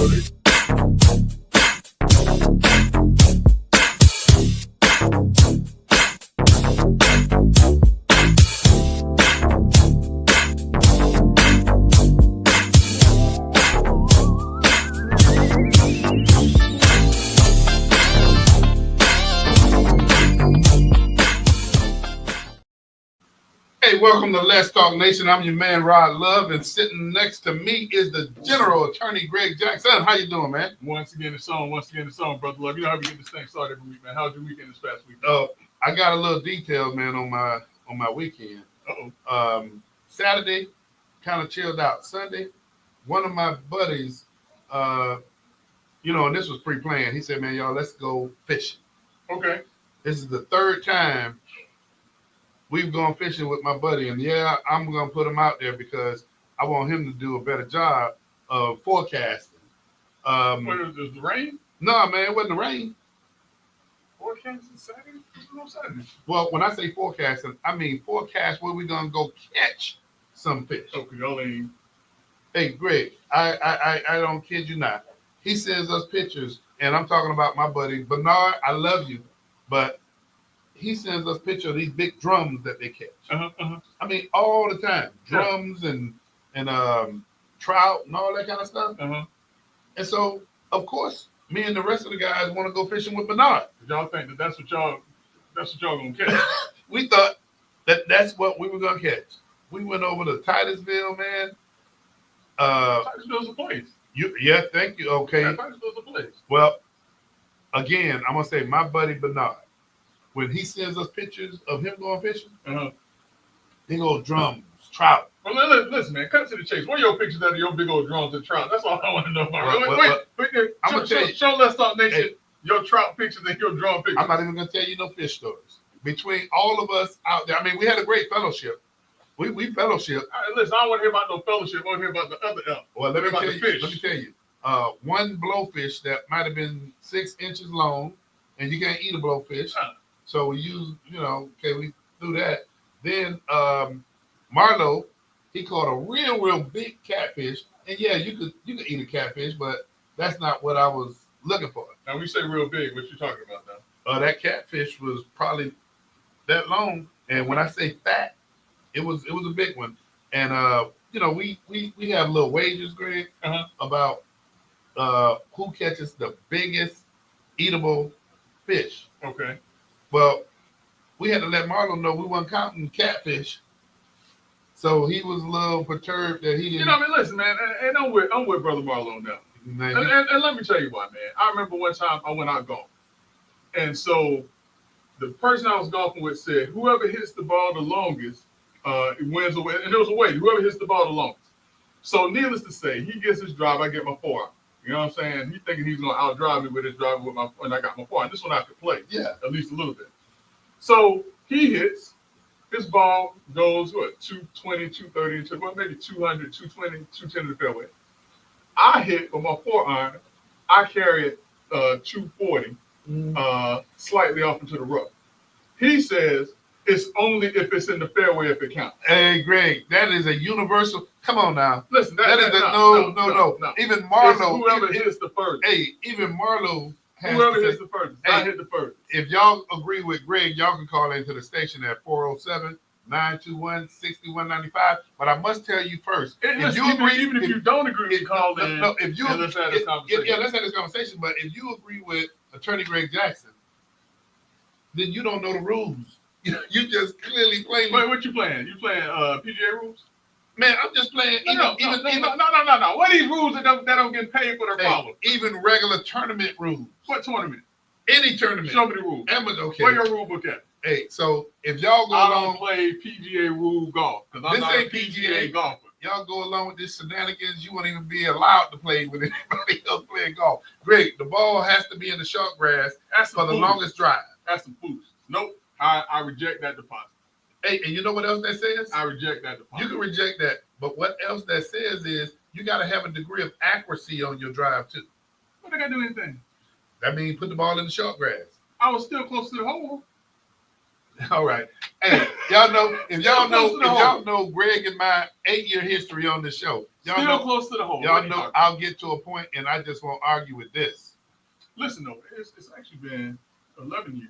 Hey, welcome to Let's Talk Nation. I'm your man, Rod Love, and sitting next to me is the General Attorney, Greg Jackson. How you doing, man? Once again, the song, Brother Love. You know how we get this thing started every week, man. How's your weekend this past week? I got a little detail, man, on my weekend. Saturday, kind of chilled out. Sunday, one of my buddies, and this was pre-planned. He said, man, y'all, let's go fishing. Okay. This is the third time we've gone fishing with my buddy, and yeah, I'm gonna put him out there because I want him to do a better job of forecasting. What is the rain? No, man, it wasn't the rain. Forecasting Saturday? No Saturday. Well, when I say forecasting, I mean forecast where we're gonna go catch some fish. Okay, y'all ain't. Hey, Greg, I don't kid you not. He sends us pictures, and I'm talking about my buddy Bernard. I love you, but he sends us pictures of these big drums that they catch. I mean, all the time, drums and trout and all that kind of stuff. And so, of course, me and the rest of the guys want to go fishing with Bernard. Y'all think that that's what y'all gonna catch? We thought that's what we were gonna catch. We went over to Titusville, man. Titusville's a place. Thank you. Okay. Yeah, Titusville's a place. Well, again, I'm gonna say my buddy Bernard. When he sends us pictures of him going fishing, big old drums, trout. Well, listen, man, cut to the chase. What are your pictures of your big old drums and trout? That's all I want to know about. Wait. I'm going to tell you. Show Let's Talk Nation your trout pictures and your drum pictures. I'm not even going to tell you no fish stories. Between all of us out there, I mean, we had a great fellowship. We fellowship. All right, listen, I don't want to hear about no fellowship. I want to hear about the other elk. Well, let me tell you. One blowfish that might have been 6 inches long, and you can't eat a blowfish. So we use, we do that. Then Marlo, he caught a real big catfish. And yeah, you could eat a catfish, but that's not what I was looking for. Now, we say real big. What you talking about now? That catfish was probably that long. And when I say fat, it was a big one. And we have little wagers, Greg, about who catches the biggest eatable fish. Okay. Well, we had to let Marlon know we weren't counting catfish, so he was a little perturbed that he didn't. Listen, man, and I'm with Brother Marlon now. And let me tell you why, man. I remember one time I went out golfing, and so the person I was golfing with said, "Whoever hits the ball the longest, wins away." And there was a way. Whoever hits the ball the longest. So, needless to say, he gets his drive, I get my forearm. You know what I'm saying? He's thinking he's going to outdrive me with his driver when I got my forearm. This one I could play. Yeah. At least a little bit. So he hits. His ball goes, 220, 230, maybe 200, 220, 210 to the fairway. I hit with my forearm. I carry it 240, slightly off into the rough. He says it's only if it's in the fairway if it counts. Hey, Greg, that is a universal. Come on now. Listen, that is no. Even Marlo. Whoever hits the furthest. Hey, even Marlo. Whoever hits the furthest. I hit the furthest. If y'all agree with Greg, y'all can call into the station at 407-921-6195. But I must tell you first, if you don't agree, call in. No, let's have this conversation. Let's have this conversation. But if you agree with Attorney Greg Jackson, then you don't know the rules. You just clearly playing. Wait, what you playing? You playing PGA rules? Man, I'm just playing. No. What are these rules that don't get paid for their followers? Even regular tournament rules. What tournament? Any tournament. Show me the rules. Okay. Where your rule book at? Hey, so if y'all go I along, don't play PGA rule golf because I'm not a PGA golfer. Y'all go along with this shenanigans, you won't even be allowed to play with anybody else playing golf. Great, the ball has to be in the short grass for the longest drive. That's some foolishness. Nope, I reject that deposit. Hey, and you know what else that says? I reject that deposit. You can reject that, but what else that says is you got to have a degree of accuracy on your drive too. What they got to do anything? That means put the ball in the short grass. I was still close to the hole. All right. Hey, y'all know Greg and my 8-year history on the show, Y'all Still know, close to the hole. Y'all know I'll get to a point, and I just won't argue with this. Listen, though, it's actually been 11 years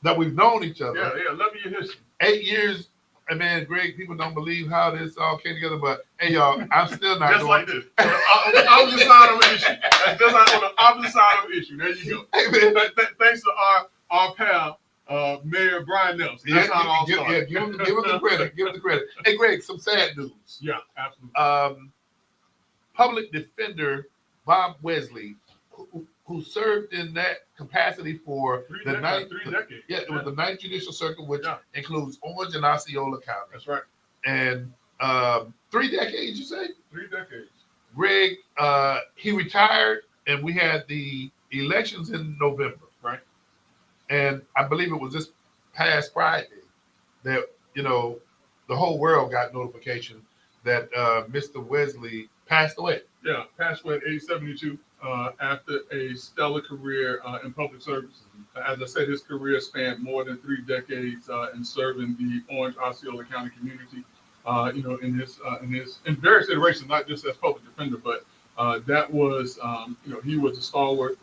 that we've known each other. Yeah, 11-year history. 8 years. And man, Greg, people don't believe how this all came together, but hey, y'all, I'm still not just like this. On the opposite side of an issue. That's just like on the opposite side of an issue. There you go. Hey, man. Thanks to our pal, Mayor Brian Nelson. That's how it all started. Yeah, give him the credit. Give him the credit. Hey, Greg, some sad news. Yeah, absolutely. Public defender Bob Wesley, who served in that capacity for three decades. Yeah, it was the 9th Judicial Circuit, which includes Orange and Osceola County. That's right. And 3 decades, you say? 3 decades. Greg, he retired, and we had the elections in November. Right. And I believe it was this past Friday that, the whole world got notification that Mr. Wesley passed away. Yeah, passed away at age 72 after a stellar career in public service. As I said, his career spanned more than 3 decades in serving the Orange Osceola County community. In various iterations, not just as public defender, but that was he was a stalwart.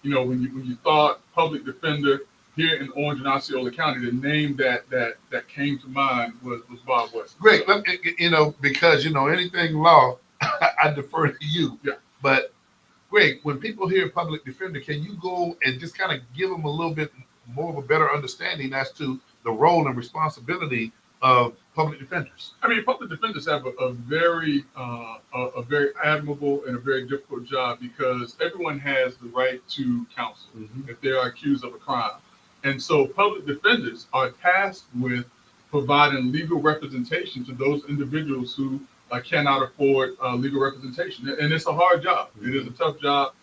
When you thought public defender here in Orange and Osceola County, the name that came to mind was Bob West. Great, because anything law, I defer to you. Yeah. But Greg, when people hear public defender, can you go and just kind of give them a little bit more of a better understanding as to the role and responsibility of public defenders? I mean, public defenders have a very admirable and a very difficult job because everyone has the right to counsel if they are accused of a crime. And so public defenders are tasked with providing legal representation to those individuals who cannot afford legal representation. And it's a hard job. It is a tough job.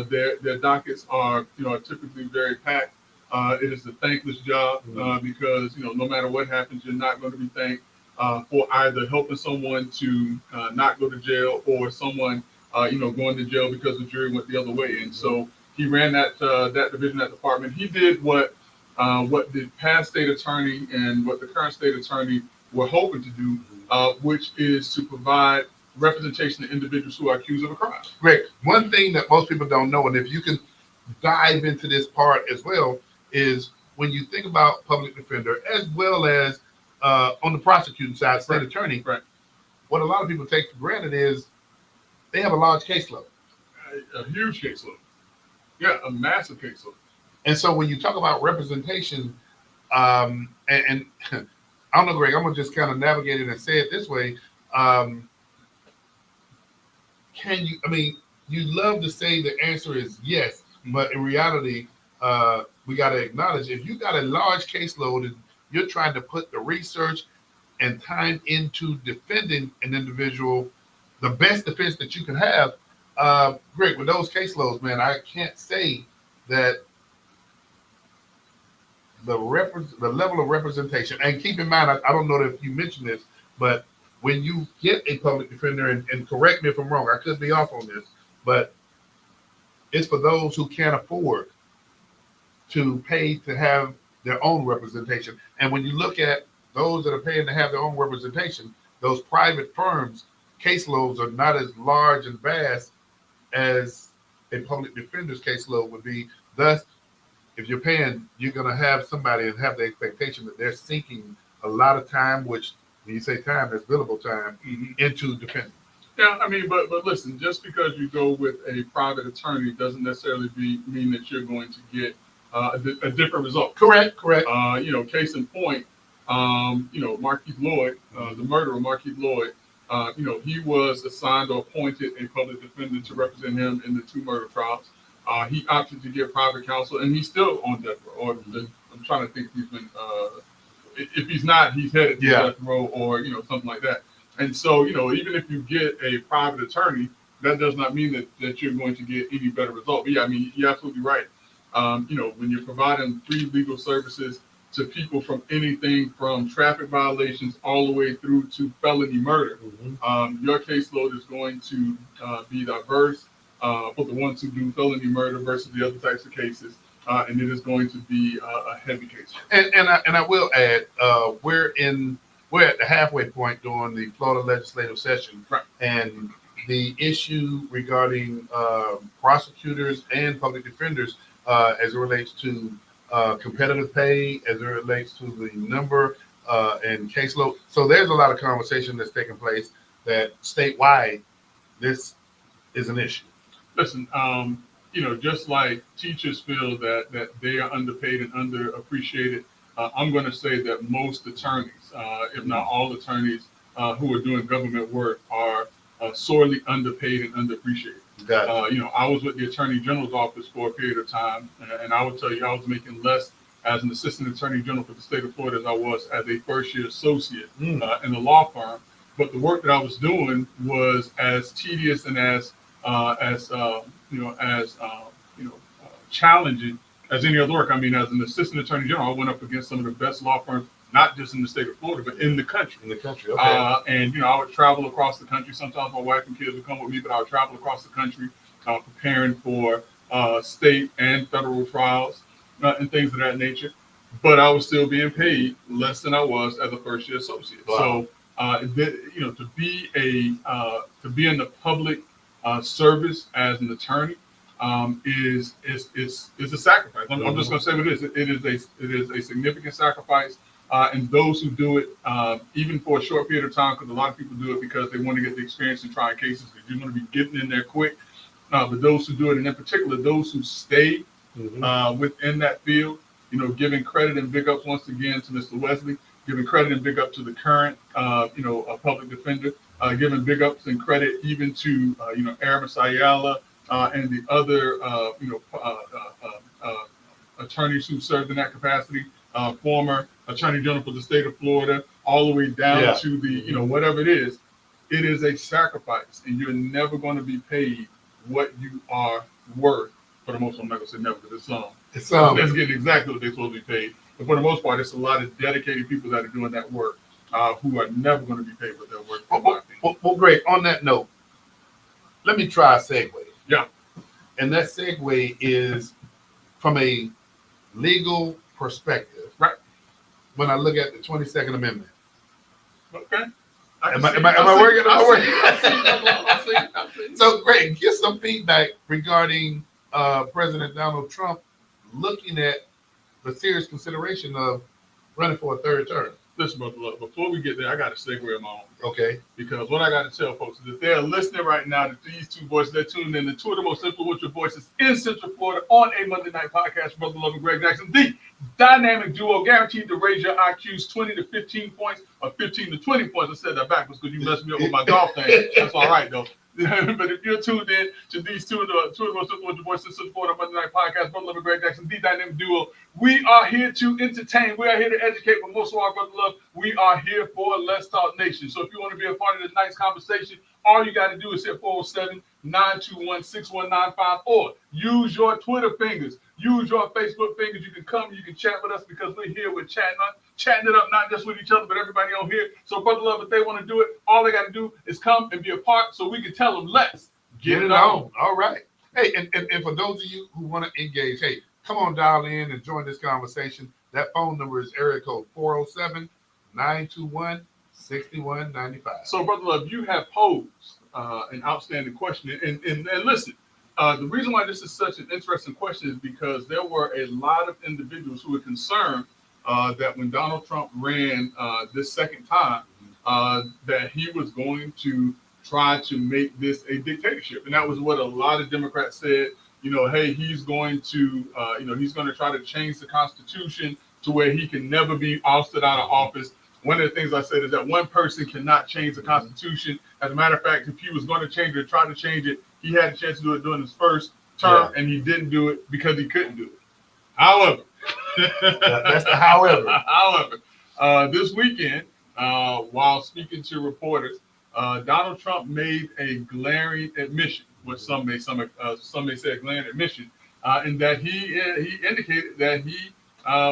Their dockets are typically very packed. It is a thankless job because no matter what happens, you're not going to be thanked for either helping someone to not go to jail or someone going to jail because the jury went the other way. And so he ran that division, that department. He did what the past state attorney and what the current state attorney were hoping to do, which is to provide representation to individuals who are accused of a crime. Great. One thing that most people don't know, and if you can dive into this part as well, is when you think about public defender as well as on the prosecuting side, state attorney, what a lot of people take for granted is they have a large caseload. A huge caseload. Yeah, a massive caseload. And so when you talk about representation, and I don't know, Greg, I'm going to just kind of navigate it and say it this way. You love to say the answer is yes, but in reality, we got to acknowledge if you got a large caseload and you're trying to put the research and time into defending an individual, the best defense that you can have, Greg, with those caseloads, man, I can't say that the level of representation, and keep in mind, I don't know if you mentioned this, but when you get a public defender, and correct me if I'm wrong, I could be off on this, but it's for those who can't afford to pay to have their own representation. And when you look at those that are paying to have their own representation, those private firms, caseloads are not as large and vast as a public defender's caseload would be. Thus, if you're paying, you're going to have somebody and have the expectation that they're sinking a lot of time, which when you say time, that's billable time, into defending. Yeah, I mean, but listen, just because you go with a private attorney doesn't necessarily mean that you're going to get a different result. Correct. Case in point, Markeith Lloyd, the murderer, Markeith Lloyd, he was assigned or appointed a public defender to represent him in the 2 murder trials. He opted to get private counsel, and he's still on death row. Or I'm trying to think if he's been. If he's not, he's headed to death row, or something like that. And so, even if you get a private attorney, that does not mean that you're going to get any better result. But yeah, I mean, you're absolutely right. When you're providing free legal services to people from anything from traffic violations all the way through to felony murder, your caseload is going to be diverse. For the ones who do felony murder versus the other types of cases, and it is going to be a heavy case. And I will add, we're we're at the halfway point during the Florida legislative session, Right. and the issue regarding prosecutors and public defenders as it relates to competitive pay, as it relates to the number and caseload. So there's a lot of conversation that's taking place that statewide this is an issue. Listen, just like teachers feel that they are underpaid and underappreciated, I'm going to say that most attorneys, if not all attorneys who are doing government work, are sorely underpaid and underappreciated. I was with the Attorney General's office for a period of time, and I would tell you I was making less as an assistant attorney general for the state of Florida as I was as a first-year associate in the law firm. But the work that I was doing was as tedious and as challenging as any other work. I mean, as an assistant attorney general, I went up against some of the best law firms, not just in the state of Florida, but in the country. In the country, okay. And I would travel across the country. Sometimes my wife and kids would come with me, but I would travel across the country preparing for state and federal trials and things of that nature. But I was still being paid less than I was as a first-year associate. Wow. So, to be in the public service as an attorney is a sacrifice. I'm just going to say what it is. It is a significant sacrifice, and those who do it, even for a short period of time, because a lot of people do it because they want to get the experience in trying cases, because you want to be getting in there quick. But those who do it, and in particular those who stay within that field, giving credit and big ups once again to Mr. Wesley, giving credit and big up to the current, a public defender, giving big ups and credit even to, Aramis Ayala and the other, attorneys who served in that capacity, former Attorney General for the state of Florida, all the way down to the, whatever it is a sacrifice, and you're never going to be paid what you are worth. For the most part, I'm not going to say never, because it's that's getting exactly what they're supposed to be paid. But for the most part, it's a lot of dedicated people that are doing that work who are never going to be paid what they're worth. Well, great. On that note, let me try a segue. Yeah. And that segue is from a legal perspective. Right. When I look at the 22nd Amendment. Okay. Am I working? I see. So great. Get some feedback regarding President Donald Trump looking at the serious consideration of running for a third term. Listen, brother, before we get there, I got a segue of my own. Okay. Because what I got to tell folks is if they're listening right now to these two voices, they're tuned in to two of the most influential voices in Central Florida on a Monday night podcast, Brother Love and Greg Jackson, the dynamic duo guaranteed to raise your IQs 20 to 15 points or 15 to 20 points. I said that backwards because you messed me up with my golf thing. That's all right, though. But if you're tuned in to these two of the most influential voices in Central Florida Monday night podcast, Brother Love and Greg Jackson, the dynamic duo, we are here to entertain. We are here to educate, but most of all, Brother Love, we are here for Let's Talk Nation. So if you want to be a part of tonight's conversation, all you got to do is hit 407-921-6195 or use your Twitter fingers, use your Facebook fingers. You can come, you can chat with us because we're here. We're chatting it up, not just with each other, but everybody on here. So, Brother Love, if they want to do it, all they got to do is come and be a part so we can tell them, let's get it on. All right. Hey, and for those of you who want to engage, hey, come on, dial in and join this conversation. That phone number is area code 407-921-6195. So, Brother Love, you have posed an outstanding question. And listen, the reason why this is such an interesting question is because there were a lot of individuals who were concerned that when Donald Trump ran this second time, that he was going to try to make this a dictatorship. And that was what a lot of Democrats said. Hey, he's going to try to change the Constitution to where he can never be ousted out of office. One of the things I said is that one person cannot change the Constitution. As a matter of fact, if he was going to change it or try to change it, he had a chance to do it during his first term, and he didn't do it because he couldn't do it. However, that's the however. However, this weekend, while speaking to reporters, Donald Trump made a glaring admission, which some may say a glaring admission, in that he indicated that he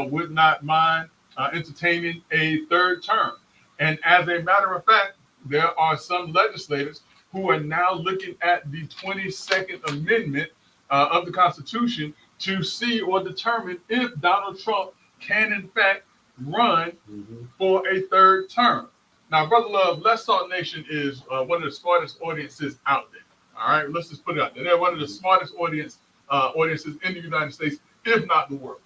would not mind entertaining a third term. And as a matter of fact, there are some legislators who are now looking at the 22nd Amendment of the Constitution to see or determine if Donald Trump can, in fact, run for a third term. Now, Brother Love, Let's Talk Nation is one of the smartest audiences out there. All right, let's just put it out there. They're one of the smartest audiences in the United States, if not the world.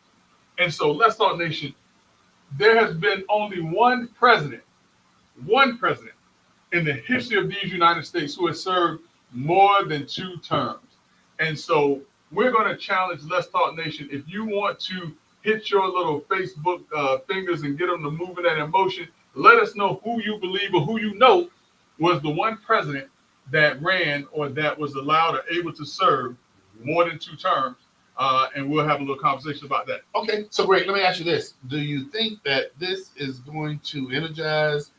And so, Let's Talk Nation, there has been only one president in the history of these United States who has served more than 2 terms. And so we're going to challenge Let's Talk Nation. If you want to hit your little Facebook fingers and get them to move in that emotion, let us know who you believe or who you know was the one president that ran or that was allowed or able to serve more than 2 terms. And we'll have a little conversation about that. Okay, so great. Let me ask you this. Do you think that this is going to energize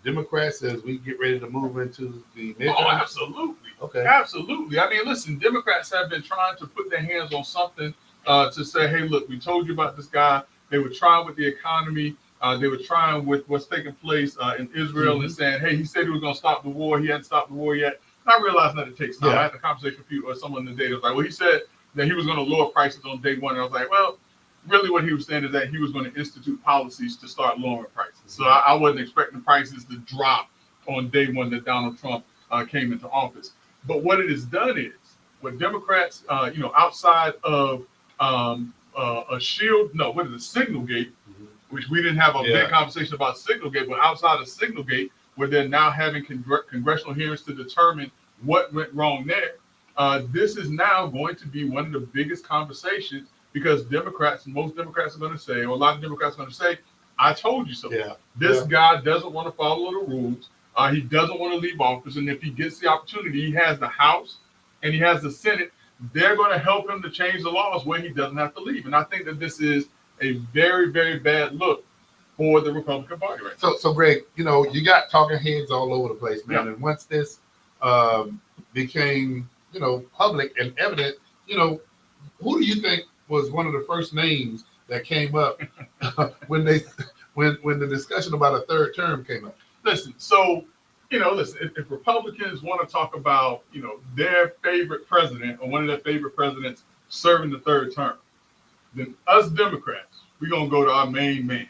Democrats as we get ready to move into the midterm? Oh, absolutely. Okay. Absolutely. I mean, listen, Democrats have been trying to put their hands on something to say, hey, look, we told you about this guy. They were trying with the economy. They were trying with what's taking place in Israel and saying, hey, he said he was going to stop the war. He hadn't stopped the war yet. And I realized that it takes time. I had a conversation with people or someone in the day that was like, well, he said that he was going to lower prices on day one. And I was like, well, really what he was saying is that he was going to institute policies to start lowering prices. So I wasn't expecting prices to drop on day one that Donald Trump came into office. But what it has done is, what Democrats, outside of a Signal Gate, which we didn't have a big conversation about Signal Gate, but outside of Signal Gate, where they're now having congressional hearings to determine what went wrong there, this is now going to be one of the biggest conversations because most Democrats are going to say, or a lot of Democrats are going to say, I told you so. This guy doesn't want to follow the rules. He doesn't want to leave office. And if he gets the opportunity, he has the House and he has the Senate. They're going to help him to change the laws where he doesn't have to leave. And I think that this is a very, very bad look for the Republican Party right now. So Greg, you got talking heads all over the place, man. And once this became, public and evident, who do you think was one of the first names that came up when the discussion about a third term came up? Listen, if Republicans want to talk about, their favorite president or one of their favorite presidents serving the third term, then us Democrats, we're going to go to our main man.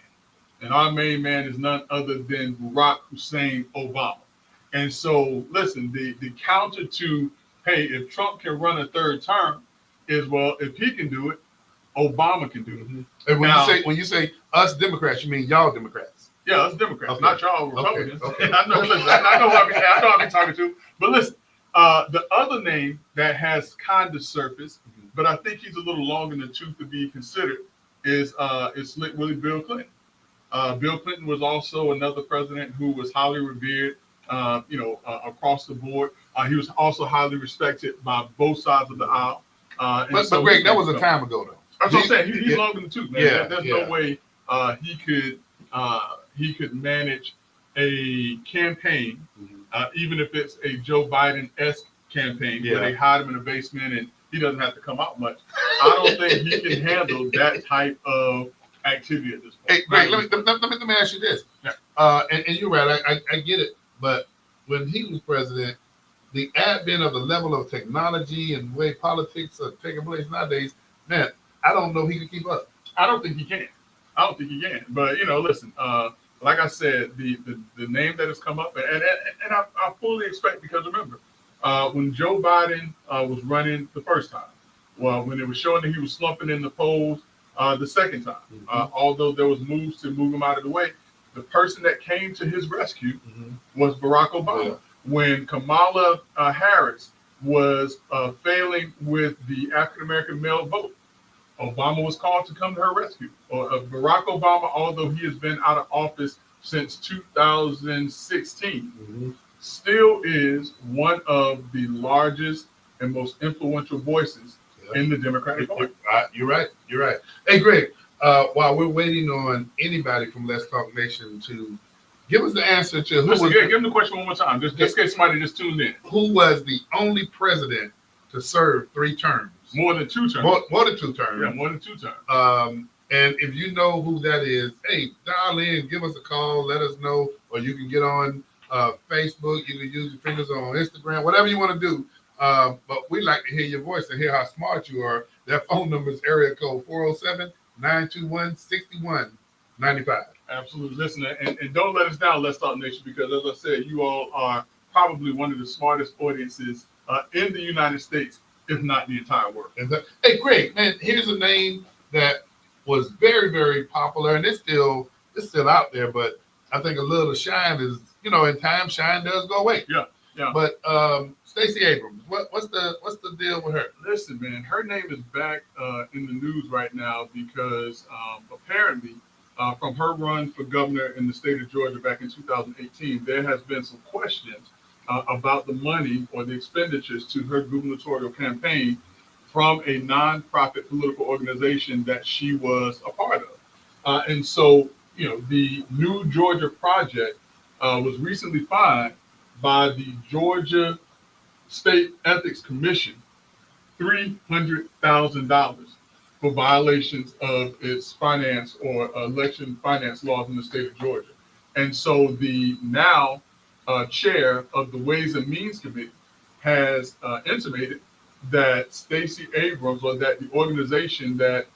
And our main man is none other than Barack Hussein Obama. And so, listen, the counter to, hey, if Trump can run a third term is, well, if he can do it, Obama can do it. And when you say us Democrats, you mean y'all Democrats? Yeah, us Democrats, not y'all Republicans. Okay. I know who I've been talking to. But listen, the other name that has kind of surfaced, but I think he's a little long in the tooth to be considered, is Slick Willie Bill Clinton. Bill Clinton was also another president who was highly revered, across the board. He was also highly respected by both sides of the aisle. But Greg, that was a time ago, though. That's what I'm saying. He's long in the tooth, man. Yeah, There's no way he could manage a campaign, even if it's a Joe Biden-esque campaign, where they hide him in a basement and he doesn't have to come out much. I don't think he can handle that type of activity at this point. Hey, Greg, let me ask you this. And you're right, I get it. But when he was president, the advent of the level of technology and the way politics are taking place nowadays, man, I don't know if he can keep up. I don't think he can. But, listen, like I said, the name that has come up, and I fully expect, because remember, when Joe Biden was running the first time, when it was showing that he was slumping in the polls the second time, although there was moves to move him out of the way, the person that came to his rescue was Barack Obama. Yeah. When Kamala Harris was failing with the African-American male vote, Obama was called to come to her rescue. Barack Obama, although he has been out of office since 2016, still is one of the largest and most influential voices in the Democratic Party. You're right. Hey, Greg, while we're waiting on anybody from Let's Talk Nation to give us the answer to who give them the question one more time, just in case somebody just tuned in. Who was the only president to serve 3 terms? More than 2 terms. More than 2 terms. Yeah, more than 2 terms. And if you know who that is, hey, dial in, give us a call, let us know, or you can get on Facebook, you can use your fingers on Instagram, whatever you want to do. But we like to hear your voice and hear how smart you are. That phone number is area code 407-921-61 95. Absolutely. Listen, and don't let us down, Let's Talk Nation, because as I said, you all are probably one of the smartest audiences in the United States, if not the entire world. Hey, Greg, man, here's a name that was very, very popular, and it's still out there. But I think a little shine is, in time, shine does go away. Yeah, yeah. But Stacey Abrams, what's the deal with her? Listen, man, her name is back in the news right now because apparently, from her run for governor in the state of Georgia back in 2018, there has been some questions about the money or the expenditures to her gubernatorial campaign from a nonprofit political organization that she was a part of. And so, the New Georgia Project was recently fined by the Georgia State Ethics Commission $300,000 for violations of its finance or election finance laws in the state of Georgia. And so the now chair of the Ways and Means Committee has intimated that Stacey Abrams, or that the organization that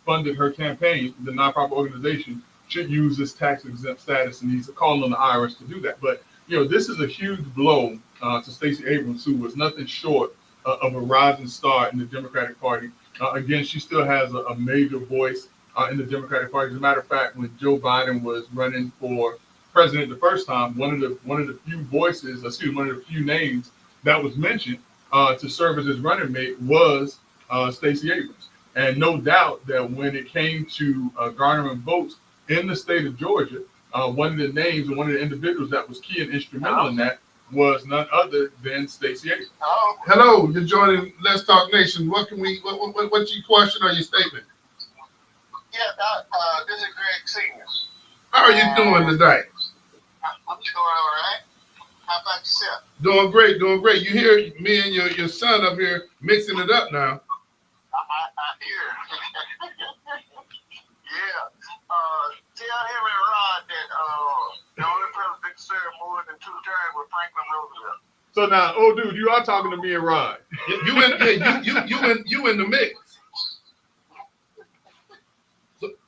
funded her campaign, the nonprofit organization, should use this tax exempt status, and he's calling on the IRS to do that. But this is a huge blow to Stacey Abrams, who was nothing short of a rising star in the Democratic Party. Again, she still has a major voice in the Democratic Party. As a matter of fact, when Joe Biden was running for president the first time, one of the few names that was mentioned to serve as his running mate was Stacey Abrams. And no doubt that when it came to garnering votes in the state of Georgia, one of the names and one of the individuals that was key and instrumental in that was none other than Stacey Abrams. Hello, you're joining Let's Talk Nation. What's your question or your statement? Yeah, this is Greg Senior. How are you doing today? I'm doing all right. How about yourself? Doing great, doing great. You hear me and your son up here mixing it up now. I hear. Yeah. Tell him and Rod that the only president served more than 2 terms was Franklin Roosevelt. So now, oh dude, you are talking to me and Rod. You in the mix.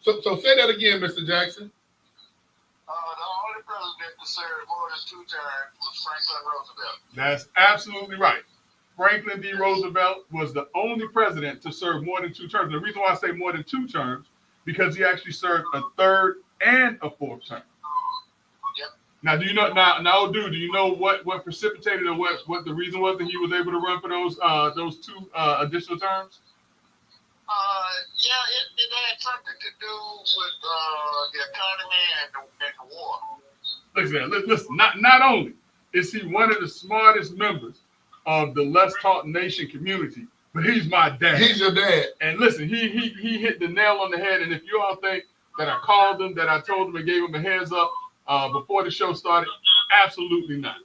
So say that again, Mr. Jackson. The only president to serve more than 2 terms was Franklin Roosevelt. That's absolutely right. Franklin D. Roosevelt was the only president to serve more than 2 terms. The reason why I say more than 2 terms, because he actually served a 3rd and a 4th term. Yep. Now, do you know? Now, dude, do you know what precipitated or what the reason was that he was able to run for those 2 additional terms? Yeah, it had something to do with the economy and the war. Listen. Not only is he one of the smartest members of the Let's Talk Nation community, but he's my dad. He's your dad. And listen, he hit the nail on the head. And if you all think that I called him, that I told him and gave him a heads up before the show started, absolutely not.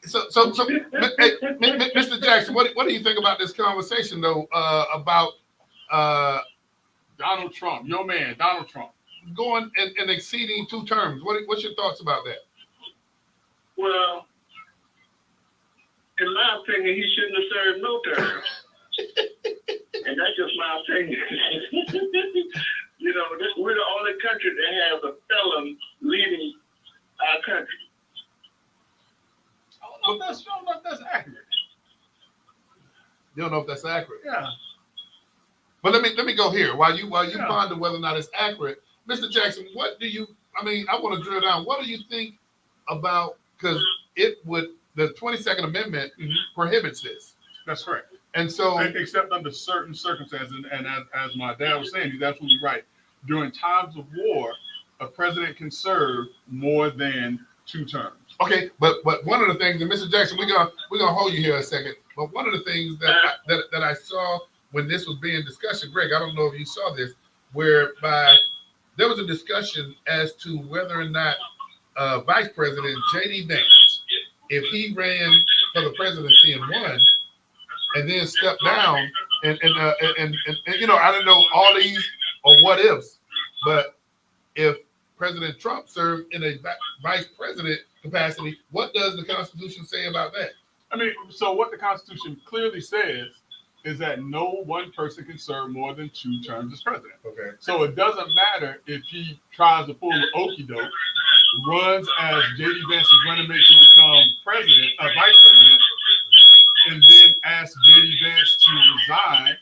So, Mr. Jackson, what do you think about this conversation though about Donald Trump, your man, Donald Trump, going and exceeding 2 terms? What's your thoughts about that? Well, in my opinion, he shouldn't have served no term. And that's just my opinion. We're the only country that has a felon leading our country. I don't know if that's accurate. You don't know if that's accurate. Yeah. But let me go here while you ponder whether or not it's accurate. Mr. Jackson, I want to drill down. What do you think about, because the 22nd Amendment prohibits this. That's correct. And so, except under certain circumstances, and as my dad was saying, he's absolutely right. During times of war, a president can serve more than 2 terms. Okay, but one of the things, and Mr. Jackson, we're gonna hold you here a second. But one of the things that I saw when this was being discussed, Greg, I don't know if you saw this, whereby there was a discussion as to whether or not Vice President J.D. Vance, if he ran for the presidency and won, and then stepped down, and I don't know all these or what ifs, but if President Trump served in a vice president capacity, what does the Constitution say about that? I mean, so what the Constitution clearly says is that no one person can serve more than 2 terms as president. Okay. So it doesn't matter if he tries to pull the okie doke, runs as J.D. Vance's running mate to become president, vice president, and then asks J.D. Vance to resign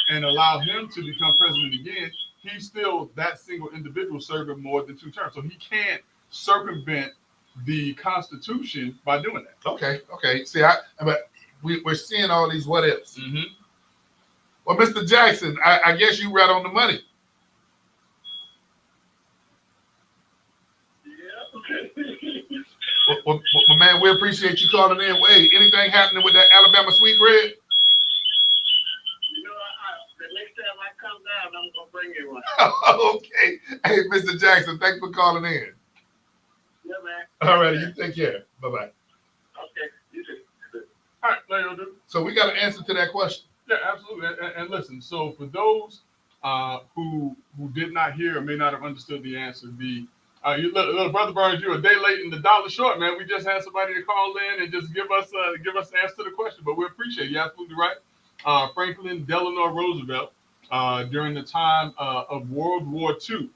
and allow him to become president again. He's still that single individual serving more than 2 terms. So he can't circumvent the Constitution by doing that. Okay. See, we're seeing all these what ifs. Mm-hmm. Well, Mr. Jackson, I guess you right on the money. Well, man, we appreciate you calling in. Hey, anything happening with that Alabama sweet bread? The next time I come down, I'm gonna bring you one. Okay. Hey, Mr. Jackson, thanks for calling in. Yeah, man. All right, you take care. Bye-bye. Okay, you too. All right, there you go. So we got an answer to that question. Yeah, absolutely. And listen, so for those who did not hear or may not have understood the answer, little Brother Burns, you're a day late and the dollar short, man. We just had somebody to call in and just give us the answer to the question, but we appreciate it. You're absolutely right. Franklin Delano Roosevelt, during the time of World War II,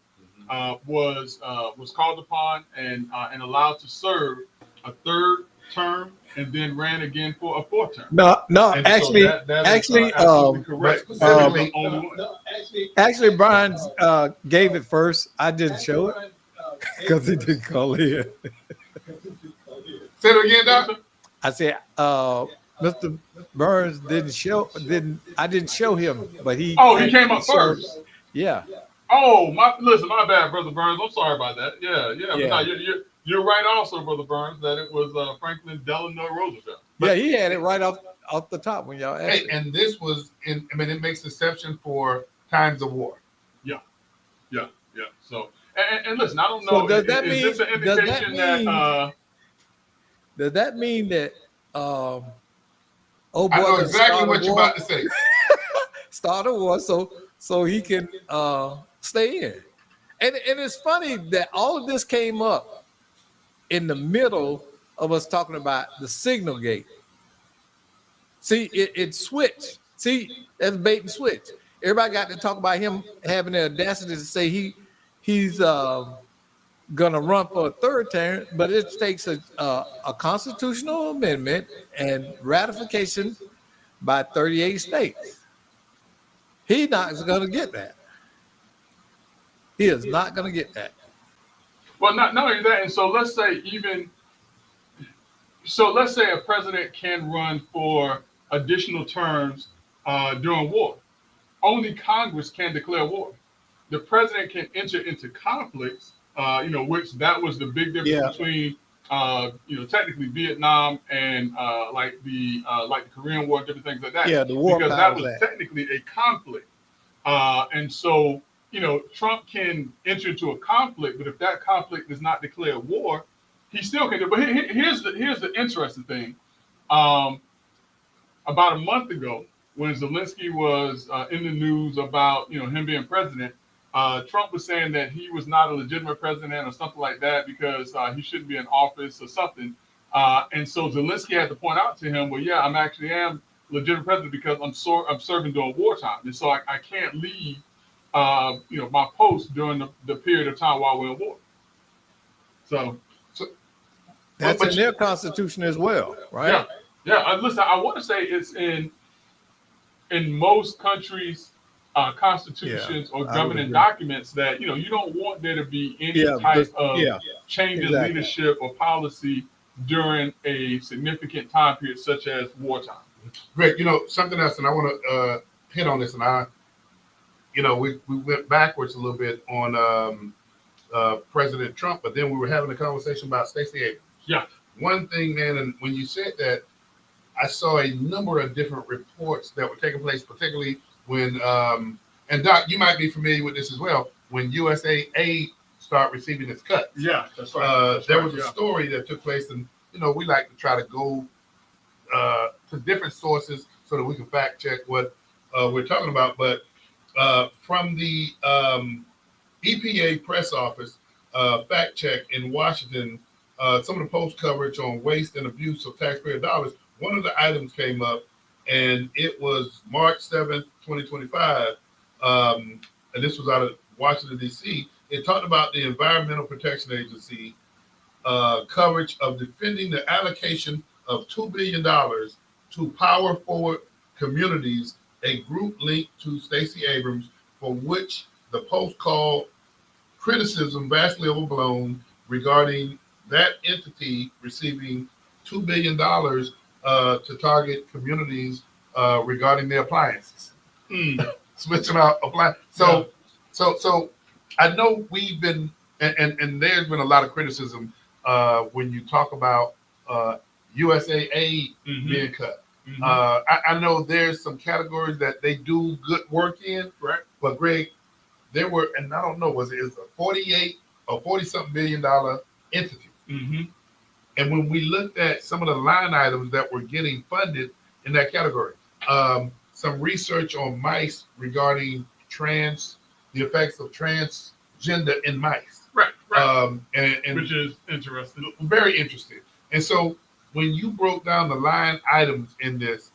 was called upon and allowed to serve a 3rd term and then ran again for a 4th term. No, And actually, so that is absolutely correct. specifically, actually, Brian gave it first. I didn't show it because he didn't call in. Say it again, Doc. I said, Mr. Burns I didn't show him, but he. Oh, he came up first. Yeah. Oh, my bad, Brother Burns. I'm sorry about that. Yeah. But no, you're right also, Brother Burns, that it was Franklin Delano Roosevelt. Yeah, he had it right off the top when y'all asked. Hey, and this was it makes exception for times of war. Yeah. So, and listen, I don't know. So does that mean? Is this an indication Does that mean that? I know exactly what you're about to say. Start a war so he can stay in. And it's funny that all of this came up in the middle of us talking about the signal gate. See, it switched. See, that's bait and switch. Everybody got to talk about him having the audacity to say he's gonna run for a 3rd term, but it takes a constitutional amendment and ratification by 38 states. He's not going to get that. He is not going to get that. Well, not only that, and so let's say a president can run for additional terms during war. Only Congress can declare war. The president can enter into conflicts, which that was the big difference between, technically Vietnam and like the Korean War, different things like that. Yeah, the war because that was technically a conflict, and so Trump can enter into a conflict, but if that conflict does not declare war, he still can do. But here's the interesting thing. About a month ago, when Zelensky was in the news about him being president, Trump was saying that he was not a legitimate president or something like that because he shouldn't be in office or something. And so Zelensky had to point out to him, well, yeah, I actually am legitimate president because I'm serving during wartime, and so I can't leave my post during the period of time while we're in war. So that's in their constitution as well, right? Yeah. Listen, I want to say it's in most countries' constitutions or governing documents that you don't want there to be any type of change in leadership or policy during a significant time period such as wartime. Greg, something else, and I want to hit on this, and we went backwards a little bit on President Trump, but then we were having a conversation about Stacey Abrams. Yeah. One thing, man, and when you said that, I saw a number of different reports that were taking place, particularly when, and Doc, you might be familiar with this as well, when USAID started receiving its cuts. Yeah, that's right. There was a story that took place, and we like to try to go to different sources so that we can fact check what we're talking about. But from the EPA press office fact check in Washington, some of the post coverage on waste and abuse of taxpayer dollars, one of the items came up, and it was March 7th, 2025, and this was out of Washington, D.C. It talked about the Environmental Protection Agency coverage of defending the allocation of $2 billion to Power Forward Communities, a group linked to Stacey Abrams, for which the Post called criticism vastly overblown regarding that entity receiving $2 billion to target communities regarding their appliances. Switching out appliances. So I know we've been, and there's been a lot of criticism when you talk about USA aid being cut. I know there's some categories that they do good work in, Right. but Greg, there were, and I don't know, was it a 48 or 40-something billion dollar entity? And when we looked at some of the line items that were getting funded in that category, some research on mice regarding the effects of transgender in mice. Right. And Which is interesting. Very interesting. And so when you broke down the line items in this,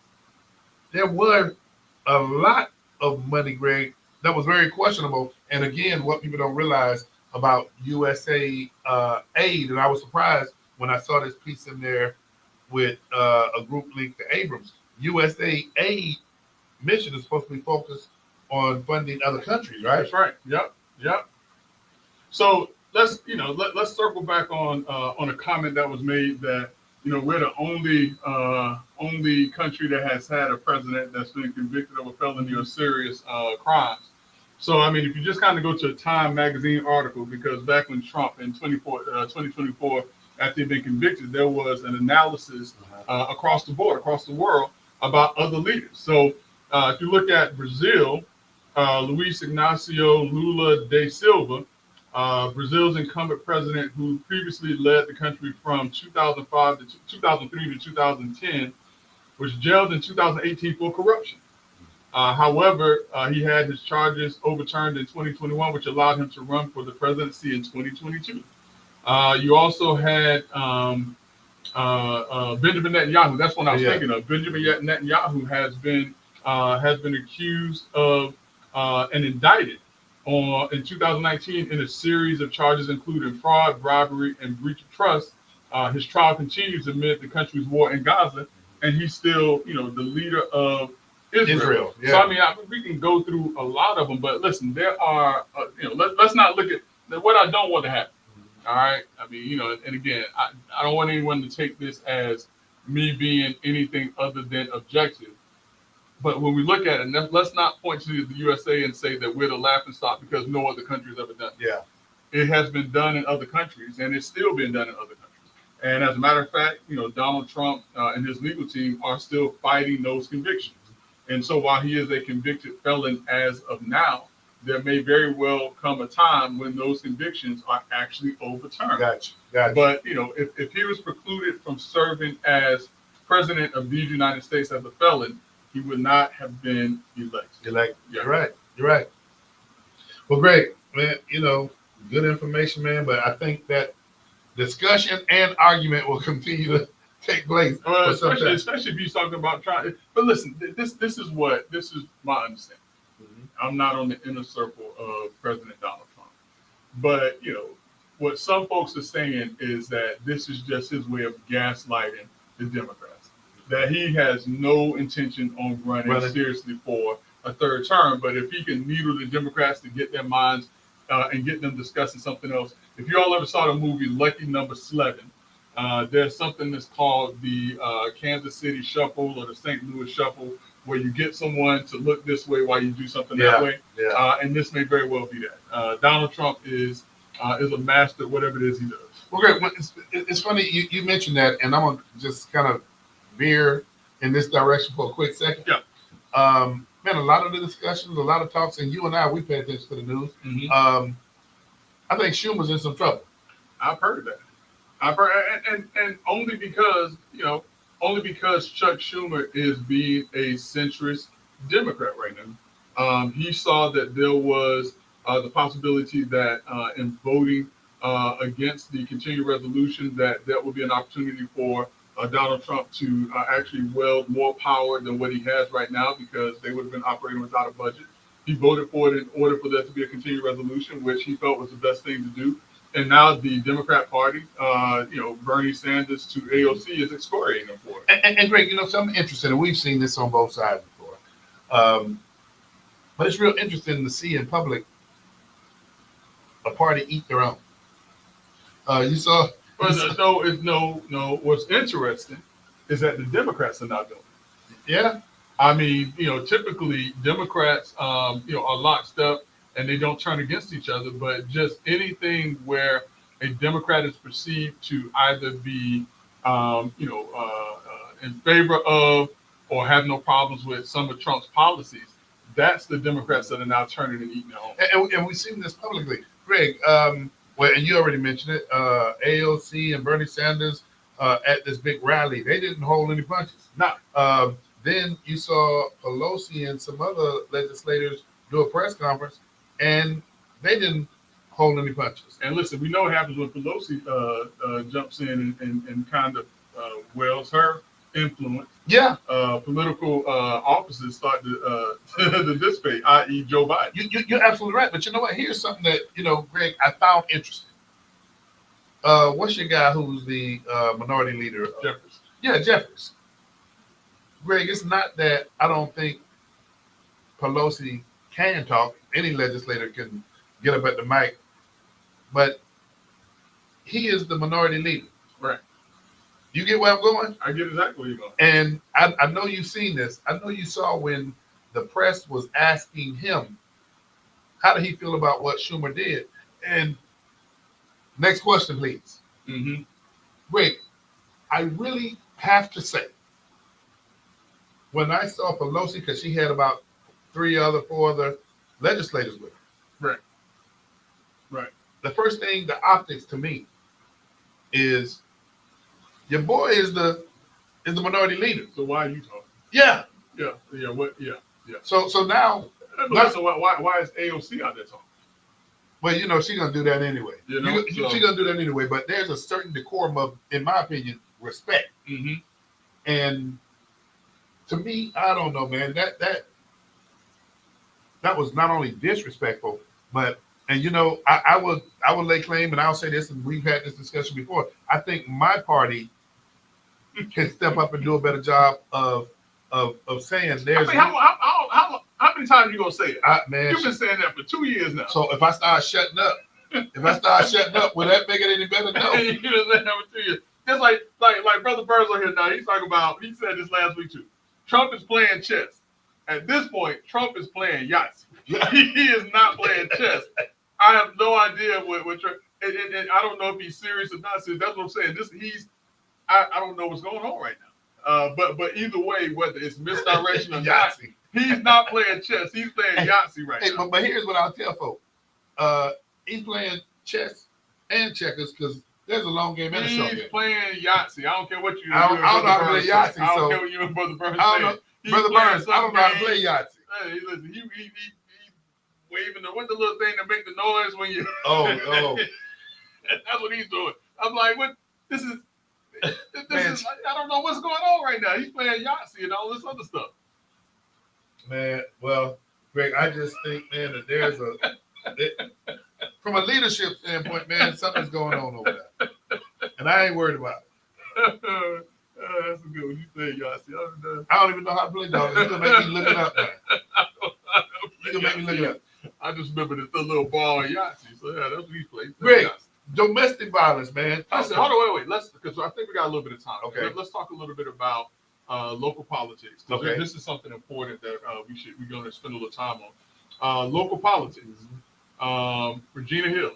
there were a lot of money, Greg, that was very questionable. And again, what people don't realize about USA aid, and I was surprised when I saw this piece in there with a group linked to Abrams. USA aid mission is supposed to be focused on funding other countries, right? That's right. Yep. So let's circle back on a comment that was made that we're the only country that has had a president that's been convicted of a felony or serious crimes. So I mean, if you just kind of go to a Time magazine article, because back when Trump in 2024, after he'd been convicted, there was an analysis across the board, across the world, about other leaders. So if you look at Brazil, Luiz Ignacio Lula da Silva, Brazil's incumbent president who previously led the country from 2005 to 2003 to 2010, was jailed in 2018 for corruption. However, he had his charges overturned in 2021, which allowed him to run for the presidency in 2022. You also had Benjamin Netanyahu. That's what I was thinking of. Benjamin Netanyahu has been accused of and indicted in 2019 in a series of charges, including fraud, bribery, and breach of trust. His trial continues amid the country's war in Gaza, and he's still, the leader of Israel. Yeah. So I mean, we can go through a lot of them, but listen, there are, let's not look at what I don't want to happen. All right. I mean, and again, I don't want anyone to take this as me being anything other than objective. But when we look at it, let's not point to the USA and say that we're the laughingstock because no other country has ever done it. Yeah. It has been done in other countries, and it's still being done in other countries. And as a matter of fact, Donald Trump and his legal team are still fighting those convictions. And so while he is a convicted felon as of now, there may very well come a time when those convictions are actually overturned. Gotcha. But, if he was precluded from serving as president of these United States as a felon, he would not have been elected. You're right. Well, great, man. Good information, man. But I think that discussion and argument will continue to take place. Especially if you're talking about trying. But listen, this is my understanding. I'm not on the inner circle of President Donald Trump, but what some folks are saying is that this is just his way of gaslighting the Democrats. That he has no intention on running seriously for a third term, but if he can needle the Democrats to get their minds and get them discussing something else. If you all ever saw the movie Lucky Number 11, there's something that's called the Kansas City Shuffle or the St. Louis Shuffle, where you get someone to look this way while you do something that way. Yeah. And this may very well be that. Donald Trump is a master at whatever it is he does. Well, great. It's funny you mentioned that, and I'm going to just kind of veer in this direction for a quick second. Yeah. Man, a lot of the discussions, a lot of talks, and you and I, we pay attention to the news. I think Schumer's in some trouble. I've heard of that. I've heard, and only because Chuck Schumer is being a centrist Democrat right now. He saw that there was the possibility that in voting against the continued resolution, that there will be an opportunity for Donald Trump to actually wield more power than what he has right now, because they would have been operating without a budget. He voted for it in order for there to be a continued resolution, which he felt was the best thing to do. And now the Democrat Party, Bernie Sanders to AOC is excoriating them for it. And Greg, something interesting, and we've seen this on both sides before. But it's real interesting to see in public a party eat their own. You saw. No. What's interesting is that the Democrats are not doing it. Yeah. I mean, typically Democrats, are locked up and they don't turn against each other. But just anything where a Democrat is perceived to either be, in favor of or have no problems with some of Trump's policies, that's the Democrats that are now turning and eating their own. And we've seen this publicly. Greg, and you already mentioned it, AOC and Bernie Sanders at this big rally, they didn't hold any punches. No. Then you saw Pelosi and some other legislators do a press conference, and they didn't hold any punches. And listen, we know what happens when Pelosi jumps in and kind of wields her influence. Yeah. Political offices start to dissipate, i.e. Joe Biden. You're absolutely right. But you know what? Here's something that, Greg, I found interesting. What's your guy who's the minority leader? Jeffries. Yeah, Jeffries. Greg, it's not that I don't think Pelosi can talk. Any legislator can get up at the mic. But he is the minority leader. Right. You get where I'm going? I get exactly where you're going. And I know you've seen this. I know you saw when the press was asking him, how did he feel about what Schumer did? And next question, please. Mm-hmm. Wait, I really have to say, when I saw Pelosi, because she had about 4 other legislators with her. Right. The first thing, the optics to me, is your boy is the minority leader. So why are you talking? Yeah. What? Yeah. So now, So why is AOC out there talking? well, she's gonna do that anyway. She's gonna do that anyway. But there's a certain decorum of, in my opinion, respect. Mm-hmm. And to me, I don't know, man. That was not only disrespectful, but I would lay claim, and I'll say this, and we've had this discussion before. I think my party can step up and do a better job of saying there's. I mean, how many times are you gonna say it? Man, you've been saying that for 2 years now. So if I start shutting up, will that make it any better? No. You've been saying that for 2 years. Just like Brother Burns on here now. He's talking about. He said this last week too. Trump is playing chess. At this point, Trump is playing Yahtzee. He is not playing chess. I have no idea what Trump. And I don't know if he's serious or not serious. That's what I'm saying. I don't know what's going on right now. But either way, whether it's misdirection or not, he's not playing chess. He's playing Yahtzee right now. But here's what I'll tell folks. He's playing chess and checkers because there's a long game and a short game. He's playing Yahtzee. I don't care what you. I don't know how to play Yahtzee. I don't care what you and Brother Burns say. Brother Burns, I don't know how to play Yahtzee. Hey, listen, he waving the little thing to make the noise when you. Oh. That's what he's doing. I'm like, what? This is. I don't know what's going on right now. He's playing Yahtzee and all this other stuff. Man, well, Greg, I just think, man, that there's from a leadership standpoint, man, something's going on over there, and I ain't worried about it. That's a good one. You play Yahtzee. I don't even know how to play dog. You're gonna make me look it up, man. You're gonna make me look it up. I just remember the little ball in Yahtzee. So yeah, that's what he plays. Great. Domestic violence, man. Listen, hold on, wait. Because I think we got a little bit of time. Okay. Let's talk a little bit about local politics. Okay. This is something important that we're going to spend a little time on. Local politics. Regina Hill.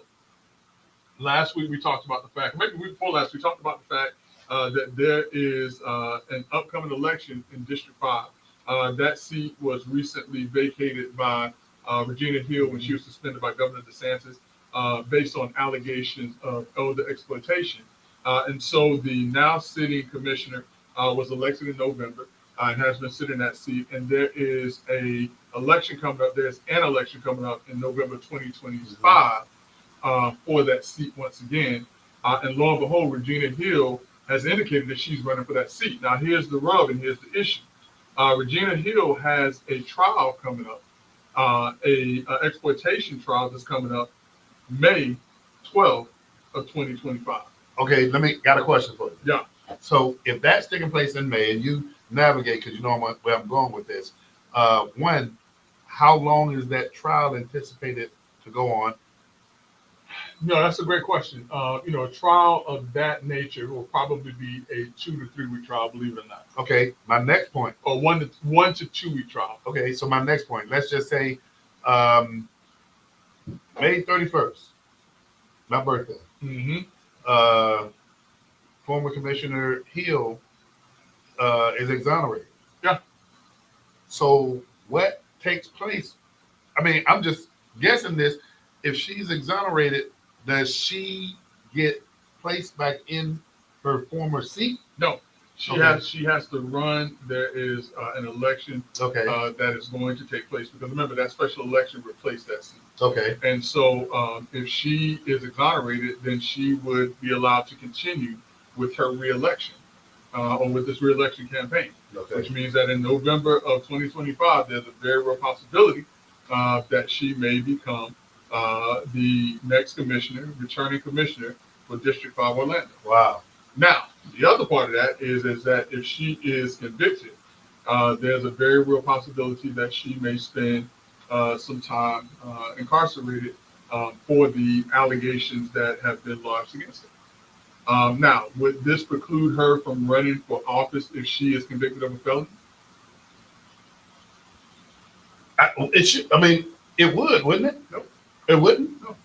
Last week we talked about the fact, maybe week before last, we talked about the fact that there is an upcoming election in District 5. That seat was recently vacated by Regina Hill when she was suspended by Governor DeSantis based on allegations of elder exploitation. And so the now sitting commissioner was elected in November and has been sitting in that seat. And there is an election coming up. There's an election coming up in November 2025 for that seat once again. And lo and behold, Regina Hill has indicated that she's running for that seat. Now, here's the rub and here's the issue. Regina Hill has a trial coming up, a exploitation trial that's coming up May 12th of 2025. Okay, got a question for you. Yeah. So if that's taking place in May and you navigate, because you know where I'm going with this, one, how long is that trial anticipated to go on? No, that's a great question. A trial of that nature will probably be a 2 to 3 week trial, believe it or not. Okay, my next point. Or 1 to 2 week trial. Okay, so my next point, let's just say May 31st, my birthday. Mm-hmm. Former Commissioner Hill is exonerated. Yeah. So what takes place? I mean, I'm just guessing this. If she's exonerated, does she get placed back in her former seat? No. She has to run. There is an election that is going to take place, because remember, that special election replaced that seat. Okay. And so if she is exonerated, then she would be allowed to continue with her reelection or with this reelection campaign, which means that in November of 2025, there's a very real possibility that she may become the next returning commissioner for District 5 Orlando. Wow. Now, the other part of that is that if she is convicted, there's a very real possibility that she may spend some time incarcerated for the allegations that have been lodged against her. Now, would this preclude her from running for office if she is convicted of a felony? It would, wouldn't it? No. It wouldn't? No.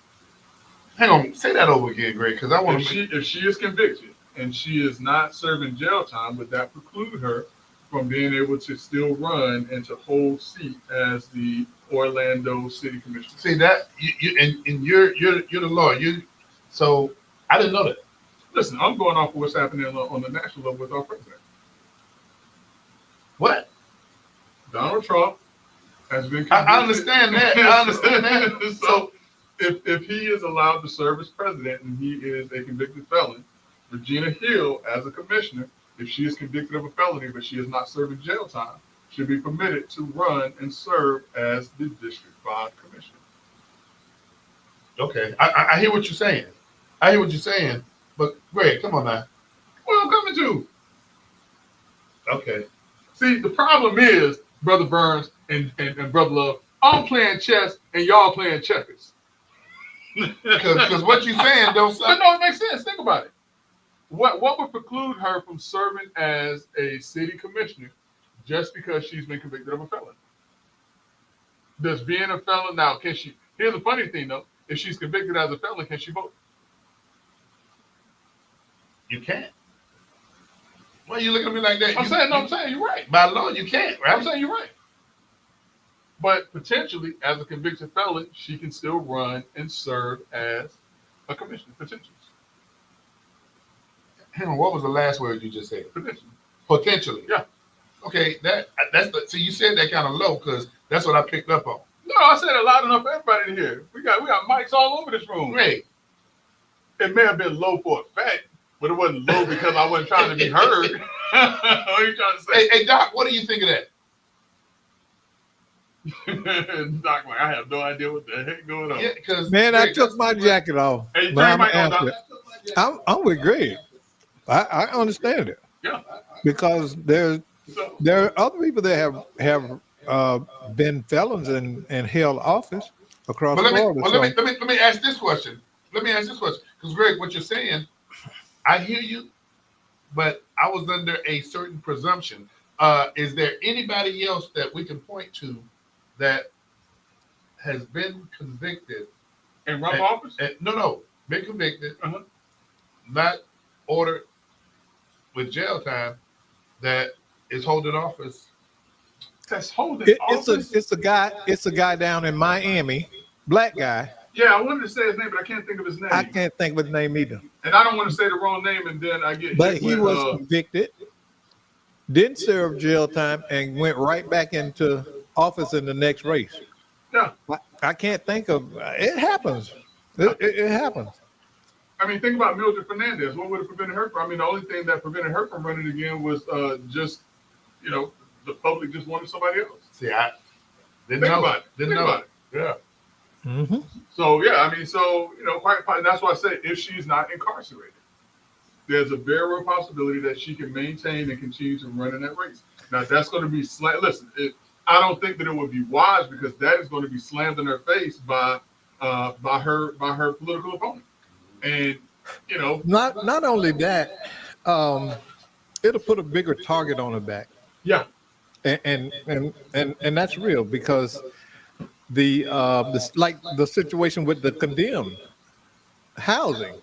Hang on, say that over again, Greg, because I want to. If she is convicted and she is not serving jail time, would that preclude her from being able to still run and to hold seat as the Orlando City Commissioner? See that you're the lawyer. So I didn't know that. Listen, I'm going off of what's happening on the national level with our president. What? Donald Trump has been convicted. I understand that. I understand that. So if he is allowed to serve as president and he is a convicted felon, Regina Hill, as a commissioner, if she is convicted of a felony but she is not serving jail time, should be permitted to run and serve as the District 5 commissioner. Okay, I hear what you're saying. But Greg, come on now. What I'm coming to. Okay. See, the problem is, Brother Burns and Brother Love, I'm playing chess and y'all playing checkers. Because what you're saying don't sound. But no, it makes sense. Think about it. What would preclude her from serving as a city commissioner just because she's been convicted of a felony? Does being a felon now, can she? Here's the funny thing though: if she's convicted as a felon, can she vote? You can't. Why are you looking at me like that? I'm saying you're right. By law, you can't, right? I'm saying you're right. But potentially, as a convicted felon, she can still run and serve as a commissioner, potentially. Hang on, what was the last word you just said? Potentially. Yeah. Okay, so you said that kind of low because that's what I picked up on. No, I said it loud enough for everybody to hear. We got mics all over this room. Great. It may have been low for a fact, but it wasn't low because I wasn't trying to be heard. What are you trying to say? Hey, Doc, what do you think of that? Doc, like, I have no idea what the heck going on. Yeah, because Man, I took my jacket off. Hey, turn But your I'm mic on, answering. Doc. I'm with Greg. I understand it Yeah. because there So, are other people that have been felons and held office across But Florida. let me ask this question. Because Greg, what you're saying, I hear you, but I was under a certain presumption. Is there anybody else that we can point to that has been convicted and run for office? No, been convicted, Uh-huh. not ordered with jail time, that is holding office? That's holding office. It's a guy down in Miami, black guy. Yeah, I wanted to say his name, but I can't think of his name. I can't think of his name either. And I don't want to say the wrong name, and then I get. But hit he with, was convicted, didn't serve jail time, and went right back into office in the next race. Yeah. I can't think of it. Happens. It happens. I mean, think about Mildred Fernandez. What would have prevented her from? I mean, the only thing that prevented her from running again was just, the public just wanted somebody else. See, I didn't Think know. about it. Didn't Think know. about it. Yeah. Mm-hmm. So yeah, I mean, quite. That's why I say if she's not incarcerated, there's a very real possibility that she can maintain and continue to run in that race. Now that's going to be listen. I don't think that it would be wise because that is going to be slammed in her face by her political opponent, and Not only that, it'll put a bigger target on her back. Yeah. And that's real because the situation with the condemned housing.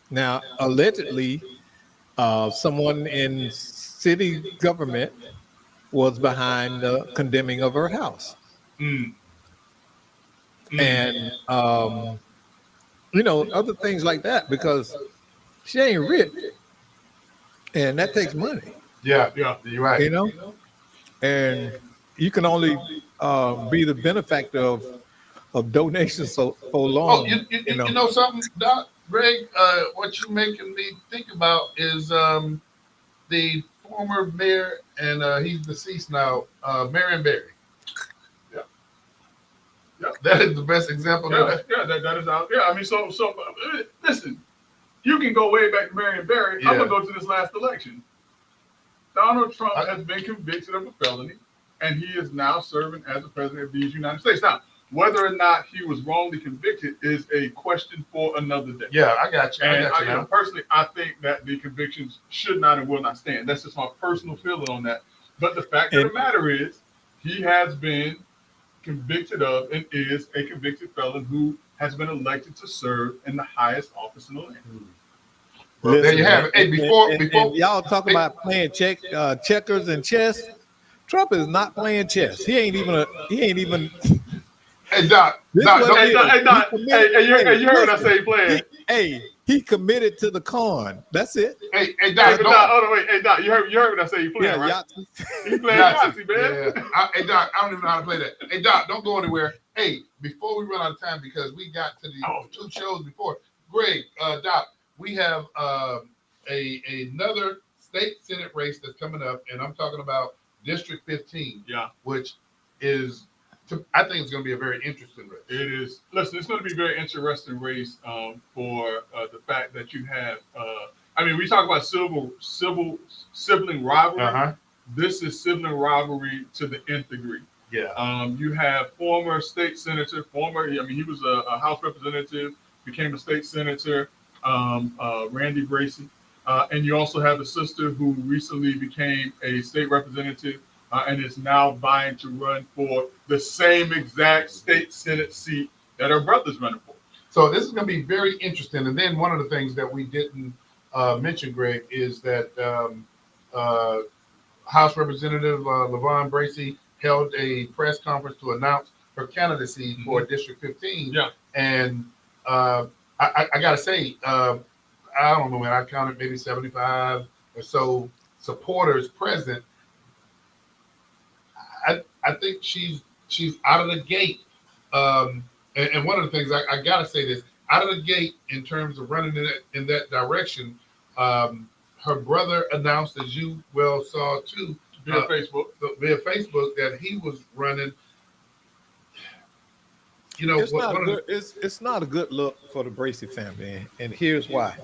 Now, allegedly, someone in city government was behind the condemning of her house. Mm. And other things like that because she ain't rich, and that takes money. Yeah. You're right. And you can only be the benefactor of donations so long. Oh, you know something, Doc, Greg? What you're making me think about is the former mayor, and he's deceased now, Marion Barry. Yeah. That is the best example. That is out. Yeah, I mean, so listen, you can go way back to Marion Barry. Yeah. I'm gonna go to this last election. Donald Trump has been convicted of a felony, and he is now serving as the president of these United States. Now, whether or not he was wrongly convicted is a question for another day. Yeah, I got you. And personally, I think that the convictions should not and will not stand. That's just my personal feeling on that. But the fact of the matter is, he has been convicted of and is a convicted felon who has been elected to serve in the highest office in the land. Well, there you have it. Hey, before y'all talk about playing checkers and chess, Trump is not playing chess. He ain't even. Hey, Doc. You heard what I say playing. He committed to the con. That's it. Hey, Doc, Doc. hold on, wait. Hey, Doc, you heard what I say you playing, right? He playing Yahtzee, man. Yeah. Hey, Doc, I don't even know how to play that. Hey, Doc, don't go anywhere. Hey, before we run out of time, because we got to the 2 shows before. Greg, Doc, we have another state Senate race that's coming up, and I'm talking about District 15. Yeah. Which is, I think it's going to be a very interesting race. It is. Listen, it's going to be a very interesting race for the fact that you have. I mean, we talk about sibling rivalry. Uh-huh. This is sibling rivalry to the nth degree. Yeah. You have former state senator, he was a House representative, became a state senator, Randy Gracie. And you also have a sister who recently became a state representative and is now vying to run for the same exact state Senate seat that her brother's running for. So this is going to be very interesting. And then one of the things that we didn't mention, Greg, is that House Representative LaVon Bracey held a press conference to announce her candidacy for District 15. Yeah. And I got to say, I don't know, man, I counted maybe 75 or so supporters present. I think she's out of the gate. And one of the things I got to say this, out of the gate in terms of running in that direction, her brother announced, as you well saw too, via Facebook, that he was running. It's not a good look for the Bracey family, and here's why.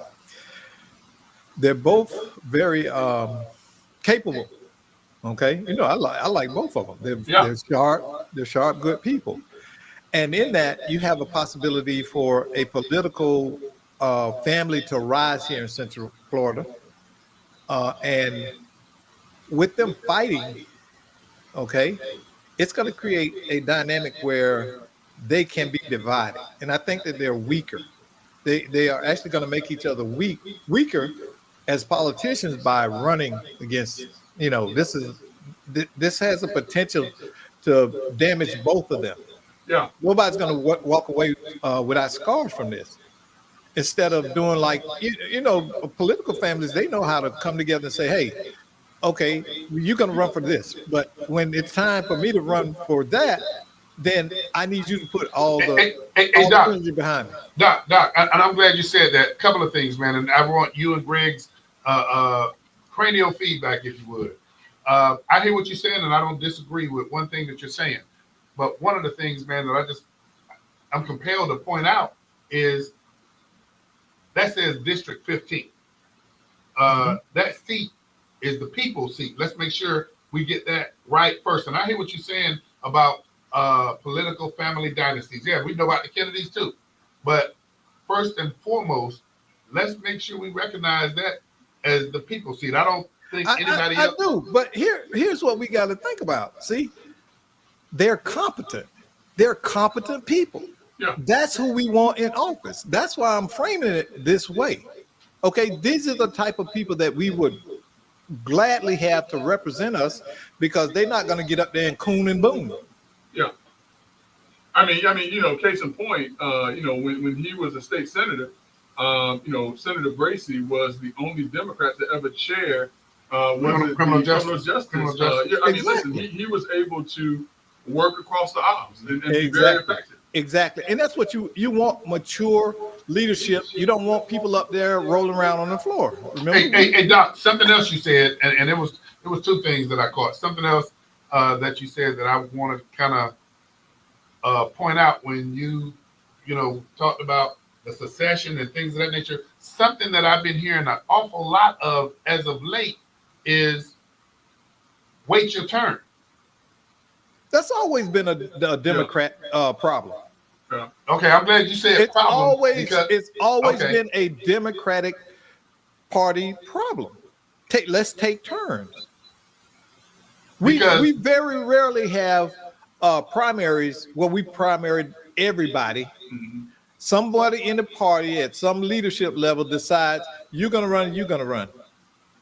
They're both very capable. Okay, I like both of them. They're sharp, good people. And in that, you have a possibility for a political family to rise here in Central Florida. And with them fighting, okay, it's going to create a dynamic where they can be divided. And I think that they're weaker. They are actually going to make each other weaker as politicians by running against, this has a potential to damage both of them. Yeah. Nobody's going to walk away without scars from this. Instead of doing like, political families, they know how to come together and say, hey, okay, you're going to run for this. But when it's time for me to run for that, then I need you to put all the Doc, energy behind it. Doc, and I'm glad you said that. A couple of things, man, and I want you and Greg's cranial feedback, if you would. I hear what you're saying, and I don't disagree with one thing that you're saying. But one of the things, man, that I'm compelled to point out is that says District 15. That seat is the people's seat. Let's make sure we get that right first. And I hear what you're saying about political family dynasties. Yeah, we know about the Kennedys too. But first and foremost, let's make sure we recognize that as the people's seat. I don't think anybody else. I do, but here's what we got to think about. See, they're competent. They're competent people. Yeah. That's who we want in office. That's why I'm framing it this way. Okay, these are the type of people that we would gladly have to represent us because they're not going to get up there and coon and boom. Yeah. I mean, case in point, when he was a state senator, Senator Bracey was the only Democrat to ever chair criminal justice. Listen, he was able to work across the aisles and be very effective. Exactly. And that's what you want, mature leadership. You don't want people up there rolling around on the floor. Remember? Hey, Doc, something else you said, and it was two things that I caught. Something else that you said that I want to kind of point out when you talked about the secession and things of that nature. Something that I've been hearing an awful lot of as of late is wait your turn. That's always been a Democrat problem. Yeah. Okay, I'm glad you said it's problem. It's always been a Democratic Party problem. Let's take turns. We very rarely have primaries where we primaried everybody. Mm-hmm. Somebody in the party at some leadership level decides you're gonna run,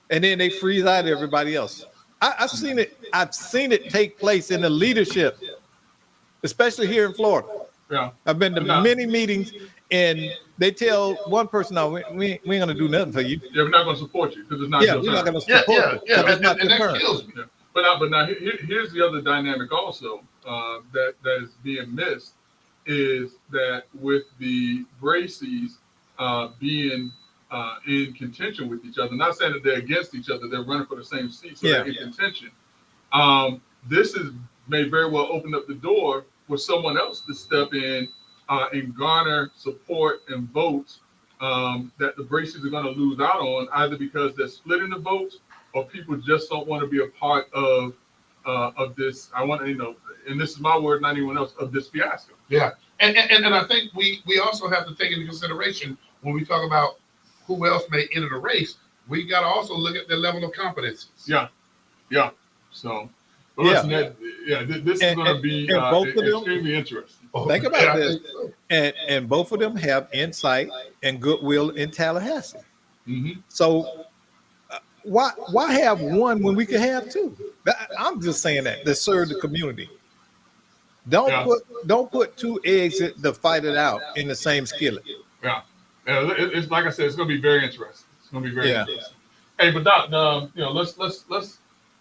and then they freeze out everybody else. I've seen it take place in the leadership, especially here in Florida. Yeah. I've been to many meetings, and they tell one person, "No, we ain't gonna do nothing for you." Yeah, we're not gonna support you because it's not your turn. We're not gonna support you. Yeah. It's not And your that turn. kills me. Yeah. But now here's the other dynamic also that is being missed is that with the Braceys being in contention with each other, not saying that they're against each other, they're running for the same seat, so they're in contention. This may very well open up the door for someone else to step in and garner support and votes that the Braceys are going to lose out on, either because they're splitting the votes or people just don't want to be a part of this. And this is my word, not anyone else, of this fiasco. Yeah, and I think we also have to take into consideration when we talk about who else may enter the race. We got to also look at their level of competencies. Yeah. So, but listen, this is going to be extremely interesting. Think about this, and both of them have insight and goodwill in Tallahassee. Mm-hmm. So why have one when we could have two? I'm just saying that to serve the community. Don't put two eggs to fight it out in the same skillet. Yeah. It's like I said, it's going to be very interesting. It's going to be very interesting. Hey, but Doc,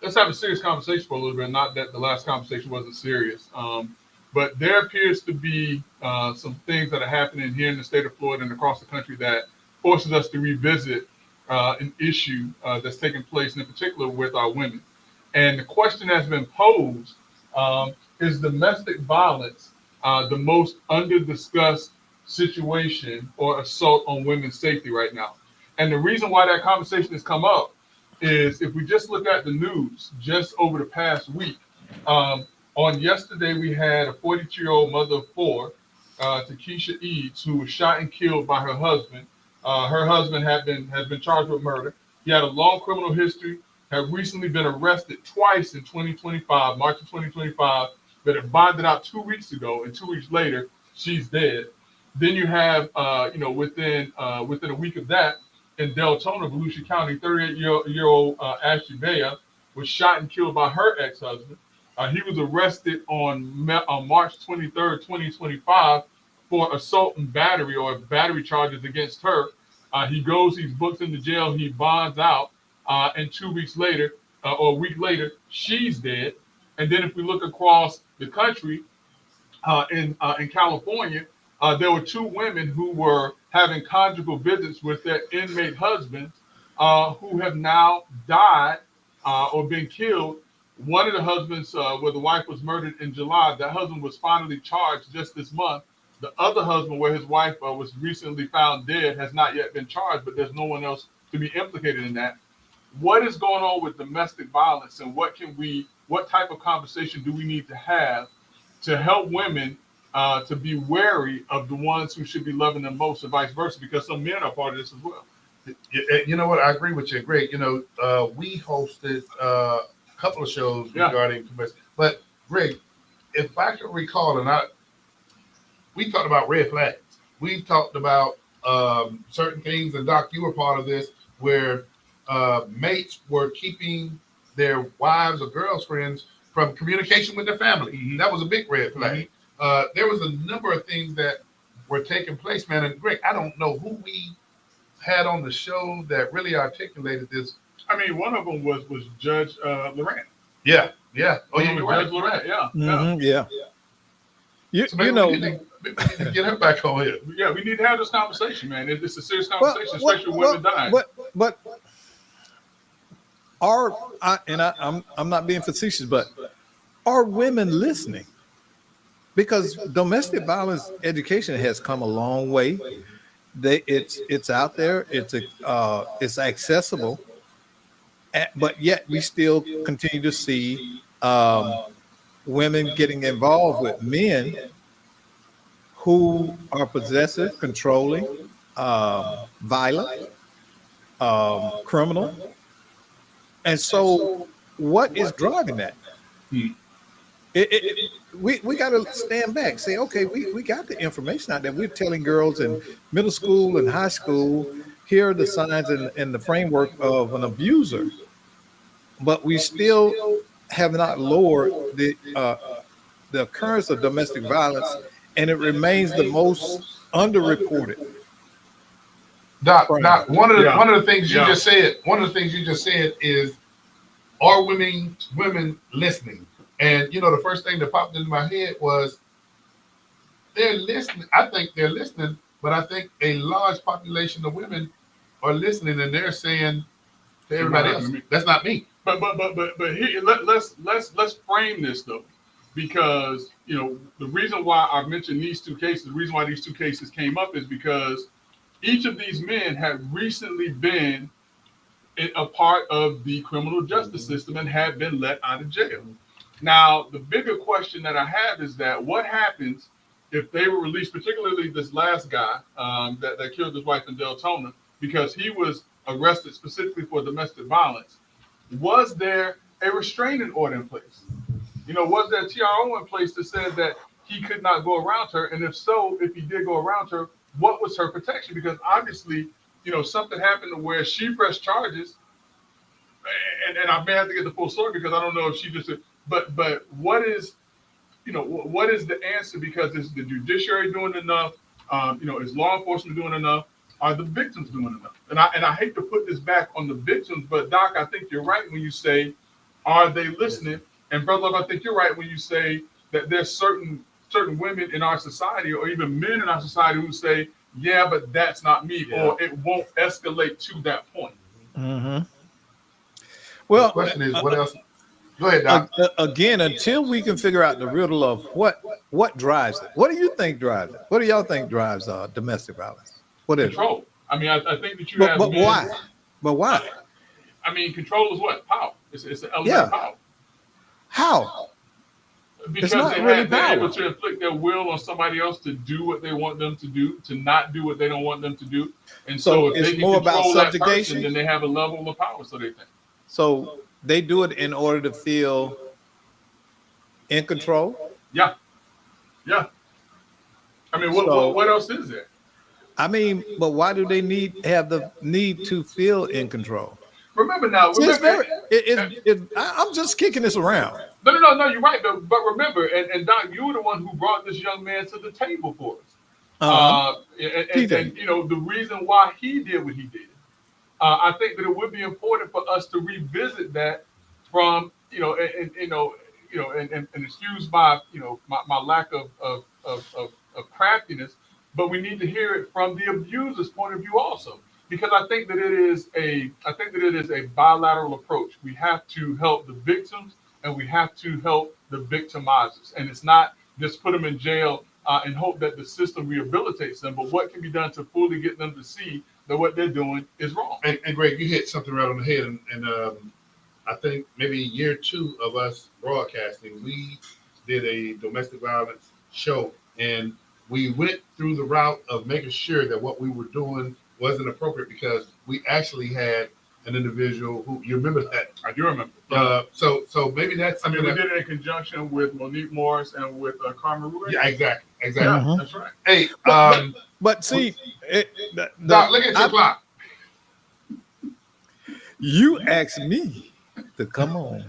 let's have a serious conversation for a little bit. Not that the last conversation wasn't serious, but there appears to be some things that are happening here in the state of Florida and across the country that forces us to revisit an issue that's taking place, in particular with our women. And the question that's been posed is domestic violence the most under-discussed situation or assault on women's safety right now? And the reason why that conversation has come up is if we just look at the news just over the past week, on yesterday we had a 42-year-old mother of four, Takesha Eads, who was shot and killed by her husband. Her husband has been charged with murder. He had a long criminal history, had recently been arrested twice in 2025, March of 2025, but it bonded out 2 weeks ago, and 2 weeks later, she's dead. Then you have, within a week of that, in Deltona, Volusia County, 38-year-old Ashley Bea was shot and killed by her ex-husband. He was arrested on March 23rd, 2025 for assault and battery or battery charges against her. He's booked into jail, he bonds out, and 2 weeks later, or a week later, she's dead. And then if we look across the country, in California, there were 2 women who were having conjugal visits with their inmate husbands, who have now died or been killed. One of the husbands, where the wife was murdered in July, that husband was finally charged just this month. The other husband, where his wife was recently found dead, has not yet been charged, but there's no one else to be implicated in that. What is going on with domestic violence, and what type of conversation do we need to have to help women to be wary of the ones who should be loving them most, and vice versa, because some men are part of this as well. You know what? I agree with you. Great. You know, we hosted a couple of shows regarding domestic. But Greg, if I can recall, we talked about red flags. We talked about certain things, and Doc, you were part of this, where mates were keeping their wives or girlfriends from communication with their family. Mm-hmm. That was a big red flag. Mm-hmm. There was a number of things that were taking place, man. And Greg, I don't know who we had on the show that really articulated this. I mean, one of them was Judge Laurent. Yeah. Oh, yeah, Judge Laurent. Yeah. Mm-hmm. Yeah. So you know, we need to get her back on here. Yeah, we need to have this conversation, man. It's a serious conversation, especially when women dying. But I'm not being facetious, but are women listening? Because domestic violence education has come a long way. It's out there. It's accessible, but yet we still continue to see women getting involved with men who are possessive, controlling, violent, criminal. And so what is driving that? We got to stand back, say, okay, we got the information out there. We're telling girls in middle school and high school, here are the signs and the framework of an abuser. But we still have not lowered the occurrence of domestic violence, and it remains the most underreported. Doc, one of the things you just said is, are women listening? And you know, the first thing that popped into my head was, they're listening. I think they're listening, but I think a large population of women are listening, and they're saying to everybody else, "That's not me." But here, let's frame this though, because you know the reason why I mentioned these 2 cases, the reason why these 2 cases came up is because each of these men had recently been a part of the criminal justice system and had been let out of jail. Now, the bigger question that I have is that what happens if they were released, particularly this last guy that killed his wife in Deltona, because he was arrested specifically for domestic violence. Was there a restraining order in place? You know, was there a TRO in place that said that he could not go around her? And if so, if he did go around her, what was her protection? Because obviously, you know, something happened to where she pressed charges, and I may have to get the full story because I don't know if she just. But what is, you know, what is the answer? Because is the judiciary doing enough? You know, is law enforcement doing enough? Are the victims doing enough? And I hate to put this back on the victims, but Doc, I think you're right when you say, are they listening? And Brother Love, I think you're right when you say that there's certain women in our society, or even men in our society, who say, yeah, but that's not me, or it won't escalate to that point. Mm-hmm. Well, the question is, what else? Go ahead, Doc. Again, until we can figure out the riddle of what drives it. What do you think drives it? What do y'all think drives domestic violence? What is control? It? I mean, I think that you but, have. But men, why? But why? I mean, control is what? Power. It's an element of power. How? Because they're able to inflict their will on somebody else to do what they want them to do, to not do what they don't want them to do. And so if they can more control about that person, then they have a level of power, so they think. So they do it in order to feel in control? Yeah. I mean, what else is there? I mean, but why do they have the need to feel in control? Remember now, I'm just kicking this around. No, you're right. But remember, and Doc, you were the one who brought this young man to the table for us. And you know, the reason why he did what he did. I think that it would be important for us to revisit that from, you know, and you know, and excuse my, my lack of craftiness, but we need to hear it from the abuser's point of view also, because I think that it is a bilateral approach. We have to help the victims and we have to help the victimizers, and it's not just put them in jail and hope that the system rehabilitates them, but what can be done to fully get them to see that what they're doing is wrong. And Greg, you hit something right on the head, and I think maybe year 2 of us broadcasting, we did a domestic violence show, and we went through the route of making sure that what we were doing wasn't appropriate, because we actually had an individual who, you remember that? I do remember. So maybe that's something. we did it in conjunction with Monique Morris and with Carmen Rubin. Yeah, exactly. Yeah, that's right. Hey, but see, Doc, look at your clock. You asked me to come on.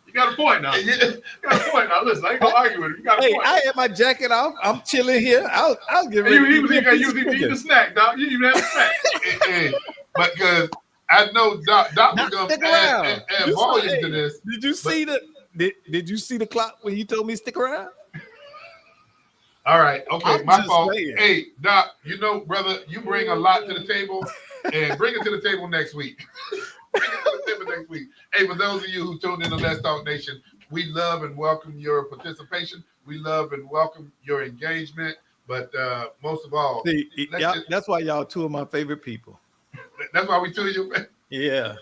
You got a point now. You got a point now. Listen, I ain't gonna argue with him. You got a point. I had my jacket off. I'm chilling here. I'll give it. You was eating the snack, Doc. You even had a snack. Hey, but because I know Doc was gonna add volume to this. Did you see Did you see the clock when you told me to stick around? All right, okay, I'm my just fault. saying. Hey, Doc, brother, you bring a lot to the table, and bring it to the table next week. Bring it to the table next week. Hey, for those of you who tuned in to Let's Talk Nation, we love and welcome your participation. We love and welcome your engagement. But most of all, that's why y'all 2 of my favorite people. That's why we 2 of you. Yeah.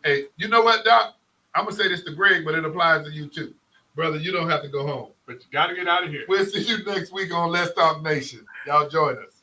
Hey, you know what, Doc? I'm gonna say this to Greg, but it applies to you too, brother. You don't have to go home, but you got to get out of here. We'll see you next week on Let's Talk Nation. Y'all join us.